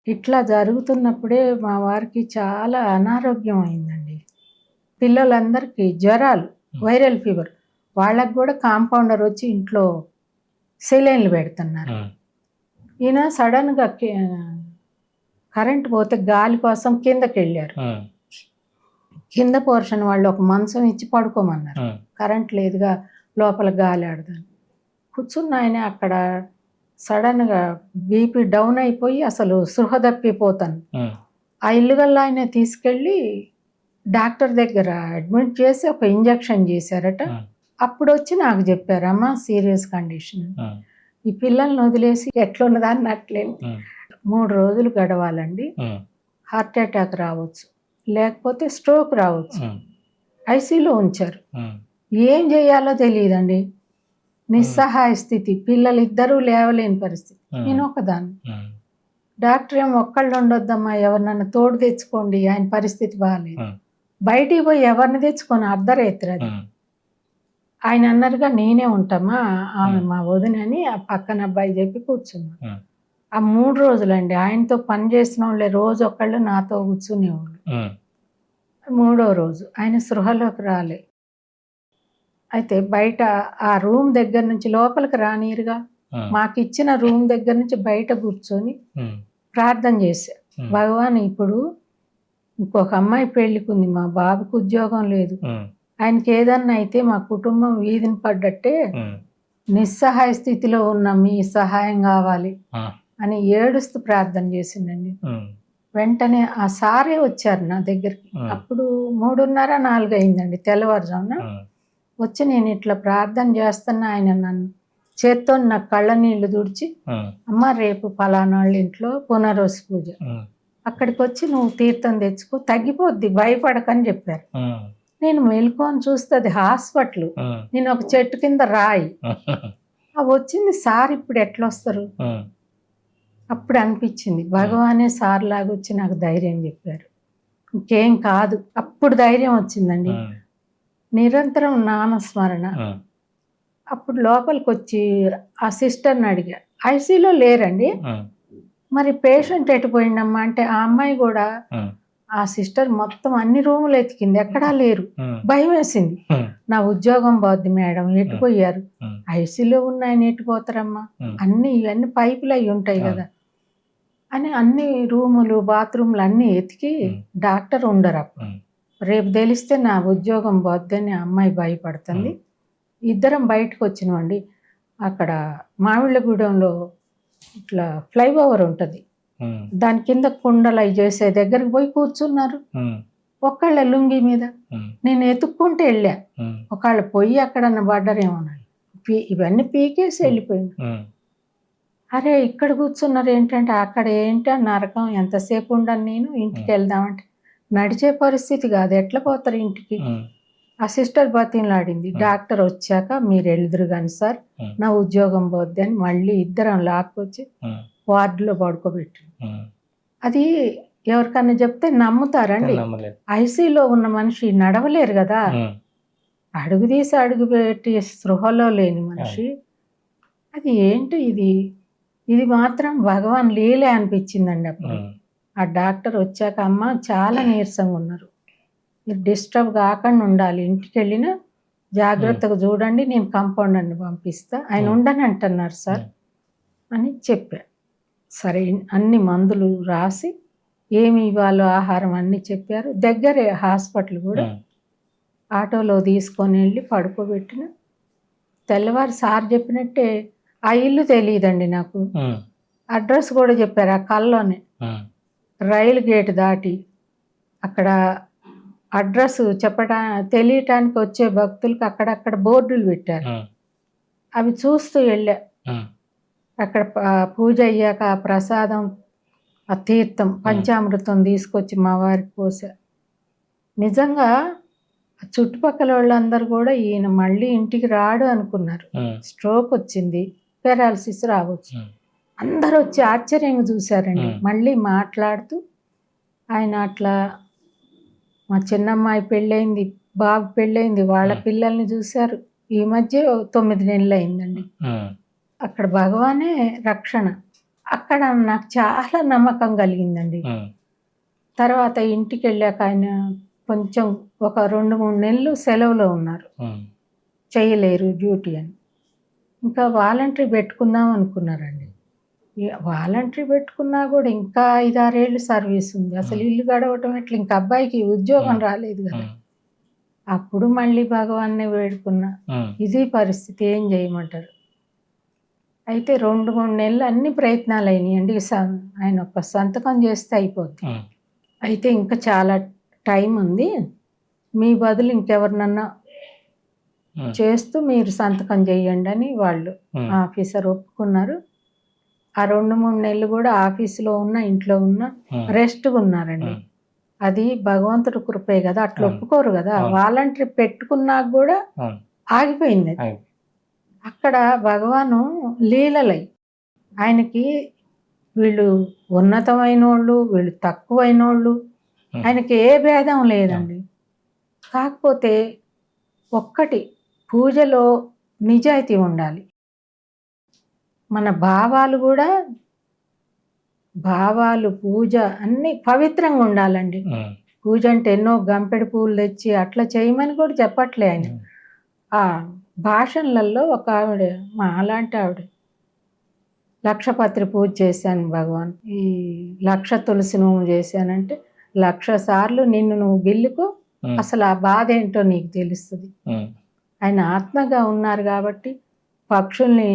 ఇట్లా జరుగుతున్నప్పుడే మా వారికి చాలా అనారోగ్యం అయిందండి. పిల్లలందరికీ జ్వరాలు, వైరల్ ఫీవర్. వాళ్ళకి గూడా కాంపౌండర్ వచ్చి ఇంట్లో సెలైన్‌లు పెడుతున్నారు. హ్మ్. ఈయన సడెన్‌గా కరెంట్ పోతే గాలి కోసం కిందకెళ్ళారు. హ్మ్. కింద పోర్షన్ వాళ్ళు ఒక మంచం ఇచ్చి పడుకోమన్నారు. హ్మ్. కరెంట్ లేదుగా లోపల గాలి ఆడదని. కూర్చున్న ఆయన అక్కడ సడెన్‌గా బీపీ డౌన్ అయిపోయి అసలు స్పృహ తప్పిపోతాను. హ్మ్. ఆ ఇల్లుగల్లాయనే తీసుకెళ్ళి డాక్టర్ దగ్గర అడ్మిట్ చేసి ఒక ఇంజెక్షన్ చేశారట. హ్మ్. అప్పుడొచ్చి నాకు చెప్పారు, "అమ్మ సీరియస్ కండిషన్. హ్మ్. ఈ పిల్లల్ని వదిలేసి ఎట్లున్నదా అన్నట్లేదు. హ్మ్. 3 రోజులు గడవాలండి. హ్మ్. హార్ట్ అటాక్ రావచ్చు. లేకపోతే స్ట్రోక్ రావచ్చు." హ్మ్. ఐసీయూలో ఉంచారు. హ్మ్. ఏం చేయాలో తెలియదండి. నిస్సహాయ స్థితి. పిల్లలిద్దరూ లేవలేని పరిస్థితి. హ్మ్. నేనొక్కదాన్ని. హ్మ్. డాక్టర్ ఏమో "ఒక్కళ్ళు ఉండొద్దమ్మా, ఎవరినన్నా తోడు తెచ్చుకోండి. ఆయన పరిస్థితి బాలేదు." హ్మ్. బయటికి పోయి ఎవరిని తెచ్చుకొని అర్ధరాత్రి అది. హ్మ్. ఆయన అన్నారుగా, "నేనే ఉంటామా, ఆమె హ్మ్. మా వదినని" ఆ పక్కన అబ్బాయి చెప్పి కూర్చున్నాం. హ్మ్. ఆ 3 రోజులండి. ఆయనతో పని చేసినోళ్ళే రోజు ఒకళ్ళు నాతో కూర్చునేవాళ్ళు. హ్మ్. మూడో రోజు ఆయన స్పృహలోకి రాలే. అయితే బయట ఆ రూమ్ దగ్గర నుంచి లోపలికి రానీరుగా. హ్మ్. మాకిచ్చిన రూమ్ దగ్గర నుంచి బయట కూర్చొని హ్మ్. ప్రార్థన చేశా. హ్మ్. భగవాన్, ఇప్పుడు ఇంకొక అమ్మాయి పెళ్ళికుంది. మా బాబుకు ఉద్యోగం లేదు. హ్మ్. ఆయనకేదన్నా అయితే మా కుటుంబం వీధిన పడ్డట్టే. హ్మ్. నిస్సహాయ స్థితిలో ఉన్న మీ సహాయం కావాలి ఆ! అని ఏడుస్తూ ప్రార్థన చేసిందండి. హ్మ్. వెంటనే ఆ సారే వచ్చారు నా దగ్గరికి. హ్మ్. అప్పుడు 3:30, 4 అయిందండి తెల్లవారుజామున. హ్మ్. వచ్చి నేను ఇట్లా ప్రార్థన చేస్తున్నా, ఆయన నన్ను చేత్తోని నా కళ్ళ నీళ్లు తుడిచి, హ్మ్. "అమ్మ, రేపు పలానాళ్ళ ఇంట్లో పునర్వసు పూజ. హ్మ్. అక్కడికొచ్చి నువ్వు తీర్థం తెచ్చుకో, తగ్గిపోద్ది, భయపడకని" చెప్పారు. హ్మ్. నేను మెలుకువని చూస్తే అది హాస్పిటల్. హ్మ్. నేను ఒక చెట్టు కింద రాయి. ఆ వచ్చింది సార్, ఇప్పుడు ఎట్లొస్తారు? హ్మ్. అప్పుడు అనిపించింది భగవానే సార్ లాగా వచ్చి నాకు ధైర్యం చెప్పారు. ఇంకేం కాదు. అప్పుడు ధైర్యం వచ్చిందండి. హ్మ్. నిరంతరం నామస్మరణ. హ్మ్. అప్పుడు లోపలికొచ్చి ఆ సిస్టర్‌ని అడిగా. ఐసీయూలో లేరండి. హ్మ్. మరి పేషెంట్ ఎటు పోయిండమ్మా అంటే, ఆ అమ్మాయి గూడా హ్మ్. ఆ సిస్టర్ మొత్తం అన్ని రూములు ఎతికింది. ఎక్కడా లేరు. హ్మ్. భయమేసింది. హ్మ్. నా ఉద్యోగం పోద్ది మేడం, ఎటు హ్మ్. పోయారు? హ్మ్. ఐసీయూలో ఉన్న ఆయన ఎటు పోతారమ్మా? హ్మ్. ఇవన్నీ పైపులు అయి ఉంటాయి అవును. గదా! అని అన్ని రూములు, బాత్రూమ్‌లు అన్నీ ఎతికి హ్మ్. డాక్టర్ ఉండరప్పుడు. హ్మ్. రేపు తెలిస్తే నా ఉద్యోగం పోద్దని ఆ అమ్మాయి భయపడుతుంది. హ్మ్. ఇద్దరం బయటకొచ్చినామండి. అక్కడ మామిళ్ళగూడెంలో ఇట్లా ఫ్లైఓవర్ ఉంటది. హ్మ్. దాని కింద కుండలయి చేసే దగ్గరికి పోయి కూర్చున్నారు. హ్మ్. ఒక్కళ్ళే లుంగీ మీద. హ్మ్. నేను ఎతుక్కుంటూ ఎళ్ళా. హ్మ్. ఒకవేళ పొయ్యి ఎక్కడన్నా పడ్డారేమోనని. ఇవన్నీ పీకేసి ఎళ్ళిపోయిండు. హ్మ్. అరే, ఇక్కడ కూర్చున్నారేంటంటే, అక్కడ ఏంటా నరకం, ఎంతసేపు ఉండను నేను, ఇంటికెళ్దామంటే, నడిచే పరిస్థితి కాదు, ఎట్లా పోతారు ఇంటికి? హ్మ్. ఆ సిస్టర్ బతిమలాడింది. డాక్టర్ వచ్చాక మీరెళ్దురు గాని సార్, హ్మ్. నా ఉద్యోగం పోద్ది అని మళ్ళీ ఇద్దరం లాక్కొచ్చి హ్మ్. వార్డులో పడుకోబెట్టింది. హ్మ్. అది ఎవరికన్నా చెప్తే నమ్ముతారండి? నమ్మలేదు. ఐసీయూలో ఉన్న మనిషి నడవలేరు గదా! హ్మ్. అడుగు తీసి అడుగు పెట్టి స్పృహలో లేని మనిషి. అవును. అది ఏంటి ఇది? ఇది మాత్రం భగవాన్ లీలే అనిపించిందండి అప్పుడు. హ్మ్. ఆ డాక్టర్ వచ్చాక, "అమ్మ, చాలా నీరసంగా ఉన్నారు. మీరు డిస్టర్బ్ కాకుండా ఉండాలి. ఇంటికెళ్ళినా హ్మ్. జాగ్రత్తగా చూడండి. నేను కాంపౌండర్‌ని పంపిస్తా. ఆయన హ్మ్. ఉండనంటున్నారు సార్" హ్మ్. అని చెప్పా. సరే, అన్ని మందులు రాసి, ఏమి ఇవ్వాలో ఆహారం అన్నీ చెప్పారు. దగ్గరే హాస్పిటల్ గూడా. హ్మ్. ఆటోలో తీసుకొనెళ్ళి పడుకోబెట్టిన. తెల్లవారి సార్ చెప్పినట్టే ఆ ఇల్లు తెలీదండి నాకు. హ్మ్. అడ్రెస్ కూడా చెప్పారు ఆ కల్లోనే. హ్మ్. రైలు గేట్ దాటి అక్కడ అడ్రెస్ తెలియటానికి వచ్చే భక్తులకి అక్కడక్కడ బోర్డులు పెట్టారు. హ్మ్. అవి చూస్తూ వెళ్ళా. హ్మ్. అక్కడ పూజ అయ్యాక ఆ ప్రసాదం, ఆ తీర్థం, పంచామృతం తీసుకొచ్చి మా వారికి పోసా. నిజంగా చుట్టుపక్కల వాళ్ళందరూ కూడా ఈయన మళ్ళీ ఇంటికి రాడు అనుకున్నారు. హ్మ్. స్ట్రోక్ వచ్చింది, పారాలిసిస్ రావచ్చు. హ్మ్. అందరూ వచ్చి ఆశ్చర్యంగా చూశారండి. హ్మ్. మళ్ళీ మాట్లాడుతూ ఆయన అట్లా, మా చిన్నమ్మాయి పెళ్ళయింది, బాబు పెళ్ళయింది, వాళ్ళ పిల్లల్ని చూశారు. ఈ మధ్య 9 నెలలు అయిందండి. హ్మ్. అక్కడ భగవానే రక్షణ. అక్కడ నాకు చాలా నమ్మకం కలిగిందండి. తర్వాత ఇంటికి వెళ్ళాక ఆయన కొంచెం ఒక 2-3 నెలలు సెలవులో ఉన్నారు, చేయలేరు డ్యూటీ అని. ఇంకా వాలంటరీ పెట్టుకుందాం అనుకున్నారండి. వాలంటరీ పెట్టుకున్నా కూడా ఇంకా 5-6 ఏళ్ళు సర్వీస్ ఉంది. అసలు ఇల్లు గడవటం ఎట్లా, ఇంకా అబ్బాయికి ఉద్యోగం రాలేదు కదా. అప్పుడు మళ్ళీ భగవాన్ని వేడుకున్నా, ఇది పరిస్థితి, ఏం చేయమంటారు. అయితే 2-3 నెలలు అన్ని ప్రయత్నాలు అయినాయండి. ఆయన ఒక సంతకం చేస్తే అయిపోద్ది. అయితే ఇంకా చాలా టైం ఉంది, మీ బదులు ఇంకెవరినన్నా చేస్తూ మీరు సంతకం చేయండి అని వాళ్ళు ఆఫీసర్ ఒప్పుకున్నారు. ఆ 2-3 నెలలు కూడా ఆఫీసులో ఉన్న, ఇంట్లో ఉన్న, రెస్ట్గా ఉన్నారండి. అది భగవంతుడి కృపే కదా, అట్లా ఒప్పుకోరు కదా. వాలంటరీ పెట్టుకున్నాక కూడా ఆగిపోయింది అది. అక్కడ భగవాను లీలలై, ఆయనకి వీళ్ళు ఉన్నతమైన వాళ్ళు, వీళ్ళు తక్కువైన వాళ్ళు, ఆయనకి ఏ భేదం లేదండి. కాకపోతే ఒక్కటి, పూజలో నిజాయితీ ఉండాలి. మన భావాలు కూడా, భావాలు, పూజ అన్నీ పవిత్రంగా ఉండాలండి. పూజ అంటే ఎన్నో గంపెడు పూలు తెచ్చి అట్లా చేయమని కూడా చెప్పట్లే ఆయన. ఆ భాషణలలో ఒక ఆవిడ, మా అలాంటి ఆవిడ, లక్షపత్రి పూజ చేశాను భగవాన్, ఈ 1,00,000 తులసి నువ్వు చేశానంటే 1,00,000 సార్లు నిన్ను నువ్వు గిల్లుకో, అసలు ఆ బాధ ఏంటో నీకు తెలుస్తుంది. ఆయన ఆత్మగా ఉన్నారు కాబట్టి పక్షుల్ని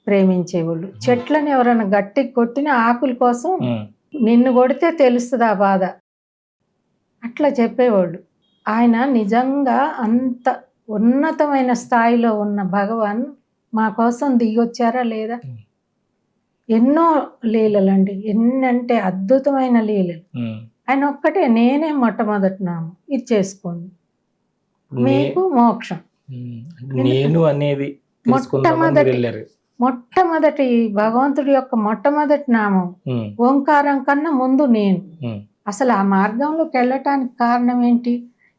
ప్రేమించేవాళ్ళు, చెట్లను ఎవరైనా గట్టికి కొట్టిన ఆకుల కోసం నిన్ను కొడితే తెలుస్తుంది ఆ బాధ, అట్లా చెప్పేవాళ్ళు. ఆయన నిజంగా అంత ఉన్నతమైన స్థాయిలో ఉన్న భగవాన్ మా కోసం దిగొచ్చారా లేదా. ఎన్నో లీలలండి, ఎన్నంటే అద్భుతమైన లీలలు. ఆయన ఒక్కటే, నేనే మొట్టమొదటి నామం, ఇది చేసుకోండి మీకు మోక్షం. నేను అనేది మొట్టమొదటి భగవంతుడి యొక్క మొట్టమొదటి నామం ఓంకారం కన్నా ముందు నేను. అసలు ఆ మార్గంలోకి వెళ్ళటానికి కారణం ఏంటి?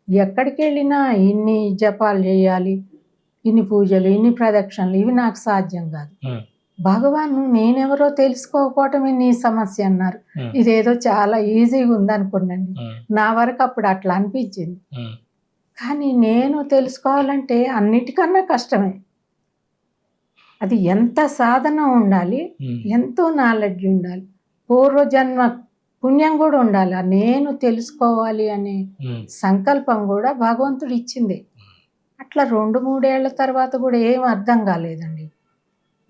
ఎక్కడికి వెళ్ళినా ఇన్ని జపాలు చేయాలి, ఇన్ని పూజలు, ఇన్ని ప్రదక్షిణలు, ఇవి నాకు సాధ్యం కాదు. భగవాన్ నేనెవరో తెలుసుకోకపోవటమే నీ సమస్య అన్నారు. ఇదేదో చాలా ఈజీగా ఉందనుకున్నాండి నా వరకు, అప్పుడు అట్లా అనిపించింది. కానీ నేను తెలుసుకోవాలంటే అన్నిటికన్నా కష్టమే. అది ఎంత సాధన ఉండాలి, ఎంతో నాలెడ్జ్ ఉండాలి, పూర్వజన్మ పుణ్యం కూడా ఉండాలి. నేను తెలుసుకోవాలి అనే సంకల్పం కూడా భగవంతుడు ఇచ్చింది. అట్లా 2-3 ఏళ్ల తర్వాత కూడా ఏం అర్థం కాలేదండి,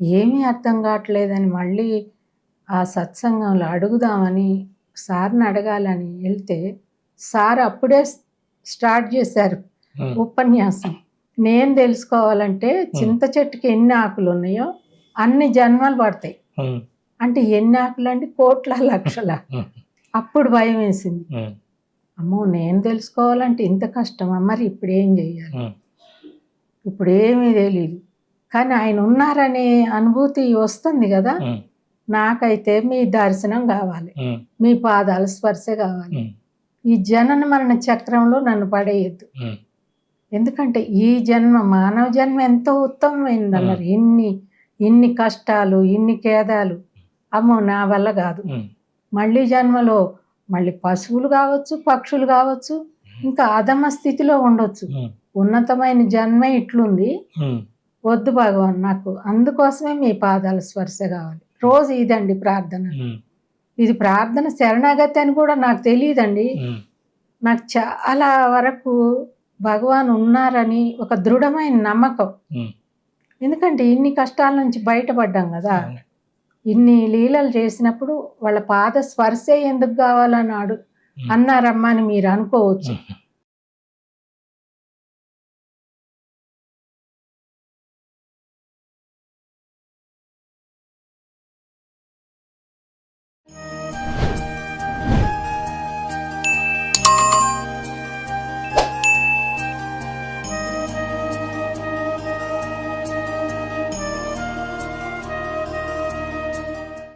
ఏమీ అర్థం కావట్లేదని మళ్ళీ ఆ సత్సంగంలో అడుగుదామని, సార్ని అడగాలని వెళ్తే సార్ అప్పుడే స్టార్ట్ చేశారు ఉపన్యాసం. నేను తెలుసుకోవాలంటే చింత చెట్టుకి ఎన్ని ఆకులు ఉన్నాయో అన్ని జన్మలు పడతాయి అంటే, ఎన్ని ఆకులు అంటే కోట్ల లక్షల. అప్పుడు భయం వేసింది, అమ్మో నేను తెలుసుకోవాలంటే ఇంత కష్టమా, మరి ఇప్పుడు ఏం చెయ్యాలి, ఇప్పుడు ఏమీ తెలియదు. కానీ ఆయన ఉన్నారనే అనుభూతి వస్తుంది కదా. నాకైతే మీ దర్శనం కావాలి, మీ పాదాల స్పర్శ కావాలి, ఈ జనన మరణ చక్రంలో నన్ను పడేయద్దు. ఎందుకంటే ఈ జన్మ, మానవ జన్మ ఎంతో ఉత్తమమైనది అన్నారు. ఇన్ని కష్టాలు, ఇన్ని ఖేదాలు, అమ్మో నా వల్ల కాదు. మళ్ళీ జన్మలో మళ్ళీ పశువులు కావచ్చు, పక్షులు కావచ్చు, ఇంకా అధమ స్థితిలో ఉండొచ్చు. ఉన్నతమైన జన్మ ఇట్లుంది, వద్దు భగవాన్ నాకు, అందుకోసమే మీ పాదాల స్పర్శ కావాలి. రోజు ఇదండి ప్రార్థన. ఇది ప్రార్థన శరణాగతి అని కూడా నాకు తెలియదండి. నాకు చాలా వరకు భగవాన్ ఉన్నారని ఒక దృఢమైన నమ్మకం. ఎందుకంటే ఇన్ని కష్టాల నుంచి బయటపడ్డాం కదా, ఇన్ని లీలలు చేసినప్పుడు వాళ్ళ పాద స్పర్శే ఎందుకు కావాలని అన్నారమ్మా అని మీరు అనుకోవచ్చు.